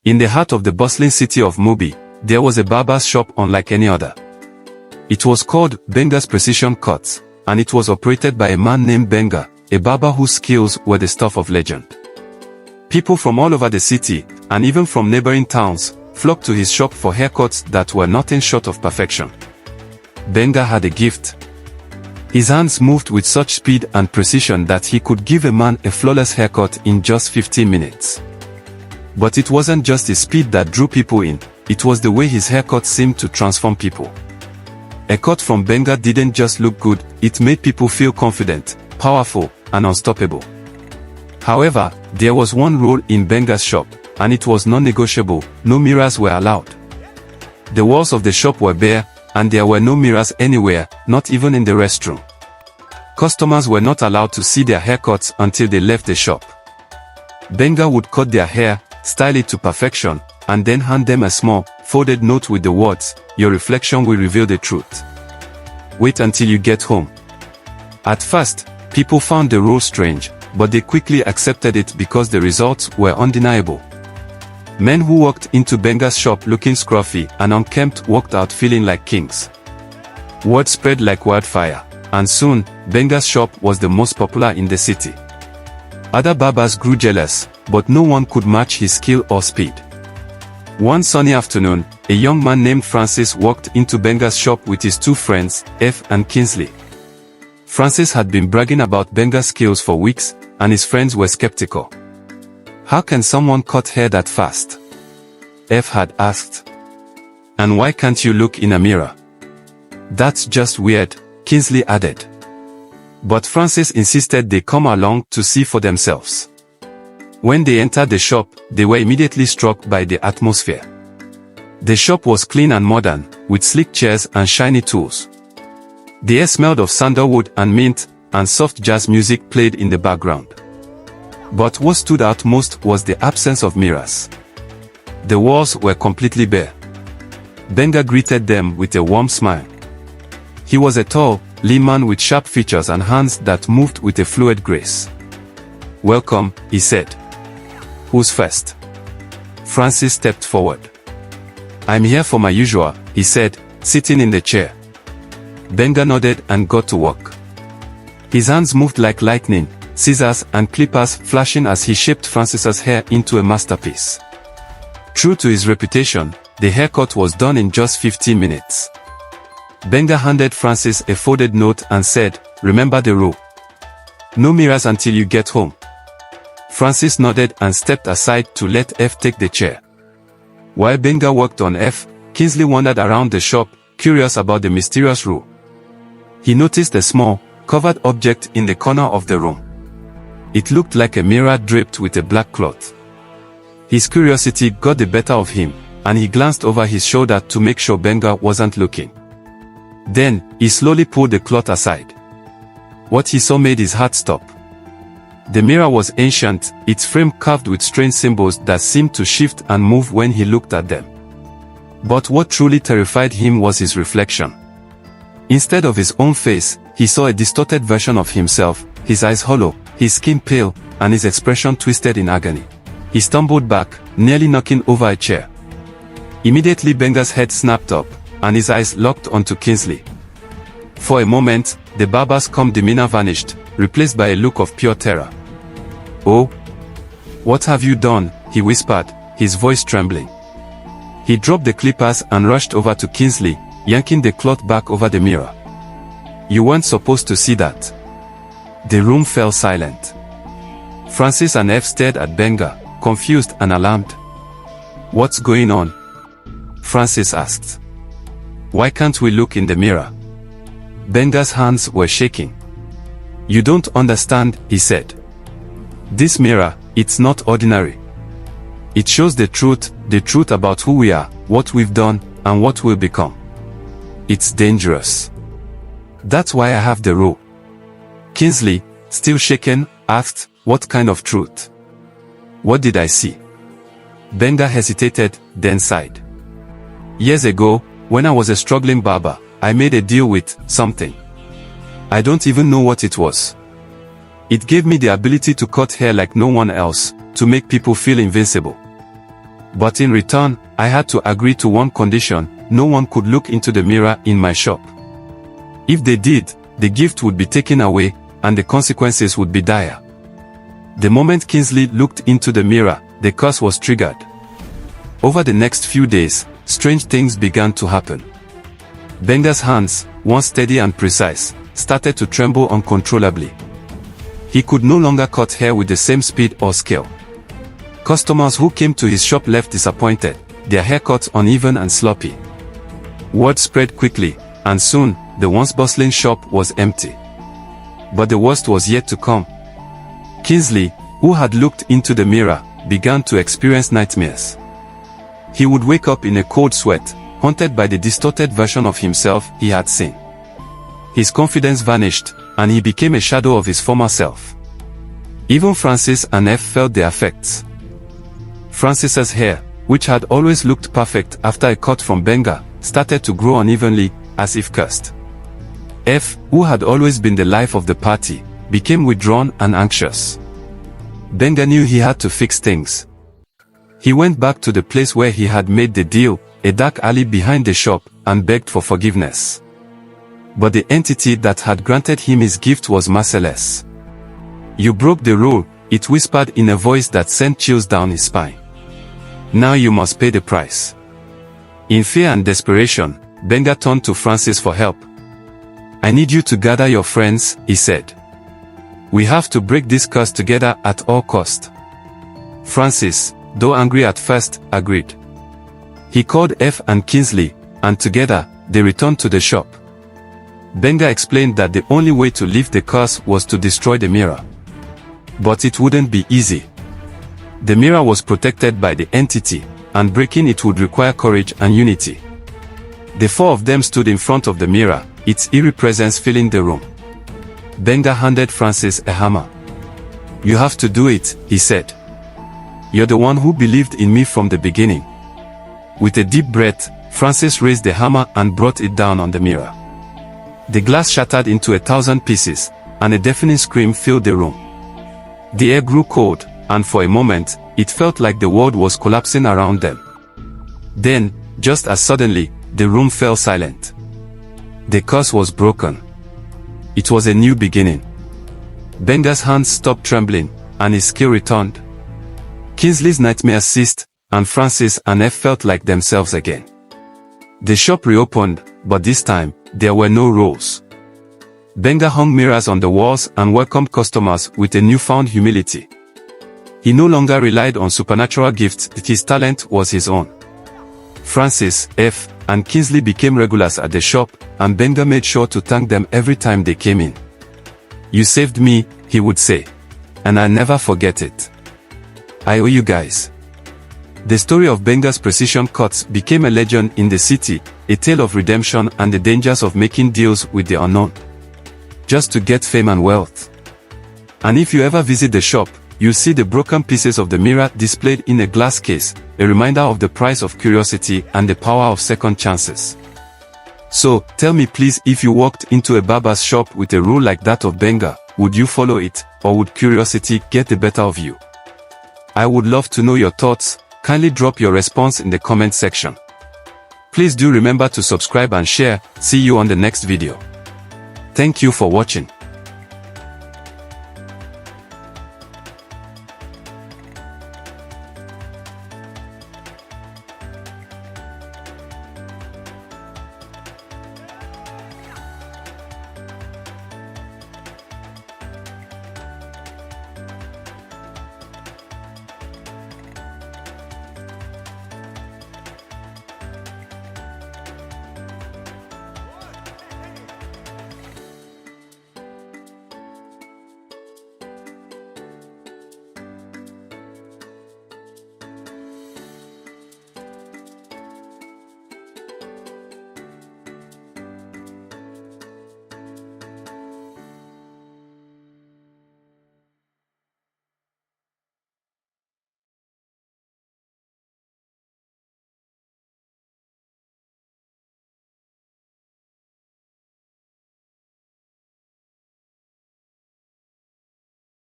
In the heart of the bustling city of Mubi, there was a barber's shop unlike any other. It was called Benga's Precision Cuts, and it was operated by a man named Benga, a barber whose skills were the stuff of legend. People from all over the city, and even from neighboring towns, flocked to his shop for haircuts that were nothing short of perfection. Benga had a gift. His hands moved with such speed and precision that he could give a man a flawless haircut in just 15 minutes. But it wasn't just his speed that drew people in, it was the way his haircut seemed to transform people. A cut from Benga didn't just look good, it made people feel confident, powerful, and unstoppable. However, there was one rule in Benga's shop, and it was non-negotiable: no mirrors were allowed. The walls of the shop were bare, and there were no mirrors anywhere, not even in the restroom. Customers were not allowed to see their haircuts until they left the shop. Benga would cut their hair, style it to perfection, and then hand them a small, folded note with the words, "Your reflection will reveal the truth. Wait until you get home." At first, people found the rule strange, but they quickly accepted it because the results were undeniable. Men who walked into Benga's shop looking scruffy and unkempt walked out feeling like kings. Word spread like wildfire, and soon, Benga's shop was the most popular in the city. Other barbers grew jealous, but no one could match his skill or speed. One sunny afternoon, a young man named Francis walked into Benga's shop with his two friends, F and Kingsley. Francis had been bragging about Benga's skills for weeks, and his friends were skeptical. "How can someone cut hair that fast?" F had asked. "And why can't you look in a mirror?" "That's just weird," Kingsley added. But Francis insisted they come along to see for themselves. When they entered the shop, they were immediately struck by the atmosphere. The shop was clean and modern, with sleek chairs and shiny tools. The air smelled of sandalwood and mint, and soft jazz music played in the background. But what stood out most was the absence of mirrors. The walls were completely bare. Benga greeted them with a warm smile. He was a tall, lean man with sharp features and hands that moved with a fluid grace. "Welcome," he said. "Who's first?" Francis stepped forward. "I'm here for my usual," he said, sitting in the chair. Benga nodded and got to work. His hands moved like lightning, scissors and clippers flashing as he shaped Francis's hair into a masterpiece. True to his reputation, the haircut was done in just 15 minutes. Benga handed Francis a folded note and said, "Remember the rule. No mirrors until you get home." Francis nodded and stepped aside to let F take the chair. While Benga worked on F, Kingsley wandered around the shop, curious about the mysterious rule. He noticed a small, covered object in the corner of the room. It looked like a mirror draped with a black cloth. His curiosity got the better of him, and he glanced over his shoulder to make sure Benga wasn't looking. Then, he slowly pulled the cloth aside. What he saw made his heart stop. The mirror was ancient, its frame carved with strange symbols that seemed to shift and move when he looked at them. But what truly terrified him was his reflection. Instead of his own face, he saw a distorted version of himself, his eyes hollow, his skin pale, and his expression twisted in agony. He stumbled back, nearly knocking over a chair. Immediately Benga's head snapped up, and his eyes locked onto Kingsley. For a moment, the barber's calm demeanor vanished, replaced by a look of pure terror. "Oh? What have you done?" he whispered, his voice trembling. He dropped the clippers and rushed over to Kingsley, yanking the cloth back over the mirror. "You weren't supposed to see that." The room fell silent. Francis and F stared at Benga, confused and alarmed. "What's going on?" Francis asked. "Why can't we look in the mirror?" Benga's hands were shaking. "You don't understand," he said. "This mirror, it's not ordinary. It shows the truth about who we are, what we've done, and what we'll become. It's dangerous. That's why I have the rule." Kingsley, still shaken, asked, "What kind of truth?" "What did I see?" Benga hesitated, then sighed. "Years ago, when I was a struggling barber, I made a deal with something. I don't even know what it was. It gave me the ability to cut hair like no one else, to make people feel invincible. But in return, I had to agree to one condition: no one could look into the mirror in my shop. If they did, the gift would be taken away, and the consequences would be dire. The moment Kingsley looked into the mirror, the curse was triggered. Over the next few days, strange things began to happen. Benga's hands, once steady and precise, started to tremble uncontrollably. He could no longer cut hair with the same speed or skill. Customers who came to his shop left disappointed, their haircuts uneven and sloppy. Word spread quickly, and soon, the once bustling shop was empty. But the worst was yet to come. Kingsley, who had looked into the mirror, began to experience nightmares. He would wake up in a cold sweat, haunted by the distorted version of himself he had seen. His confidence vanished, and he became a shadow of his former self. Even Francis and F felt the effects. Francis's hair, which had always looked perfect after a cut from Benga, started to grow unevenly, as if cursed. F, who had always been the life of the party, became withdrawn and anxious. Benga knew he had to fix things. He went back to the place where he had made the deal, a dark alley behind the shop, and begged for forgiveness. But the entity that had granted him his gift was merciless. "You broke the rule," it whispered in a voice that sent chills down his spine. "Now you must pay the price." In fear and desperation, Benga turned to Francis for help. "I need you to gather your friends," he said. "We have to break this curse together at all cost." Francis, though angry at first, agreed. He called F and Kingsley, and together, they returned to the shop. Benga explained that the only way to lift the curse was to destroy the mirror. But it wouldn't be easy. The mirror was protected by the entity, and breaking it would require courage and unity. The four of them stood in front of the mirror, its eerie presence filling the room. Benga handed Francis a hammer. "You have to do it," he said. "You're the one who believed in me from the beginning." With a deep breath, Francis raised the hammer and brought it down on the mirror. The glass shattered into 1,000 pieces, and a deafening scream filled the room. The air grew cold, and for a moment, it felt like the world was collapsing around them. Then, just as suddenly, the room fell silent. The curse was broken. It was a new beginning. Benga's hands stopped trembling, and his skill returned. Kingsley's nightmares ceased, and Francis and F felt like themselves again. The shop reopened, but this time, there were no rules. Benga hung mirrors on the walls and welcomed customers with a newfound humility. He no longer relied on supernatural gifts, his talent was his own. Francis, F, and Kingsley became regulars at the shop, and Benga made sure to thank them every time they came in. "You saved me," he would say. "And I'll never forget it. I owe you guys." The story of Benga's precision cuts became a legend in the city, a tale of redemption and the dangers of making deals with the unknown, just to get fame and wealth. And if you ever visit the shop, you'll see the broken pieces of the mirror displayed in a glass case, a reminder of the price of curiosity and the power of second chances. So, tell me please, if you walked into a barber's shop with a rule like that of Benga, would you follow it, or would curiosity get the better of you? I would love to know your thoughts. Kindly drop your response in the comment section. Please do remember to subscribe and share. See you on the next video. Thank you for watching.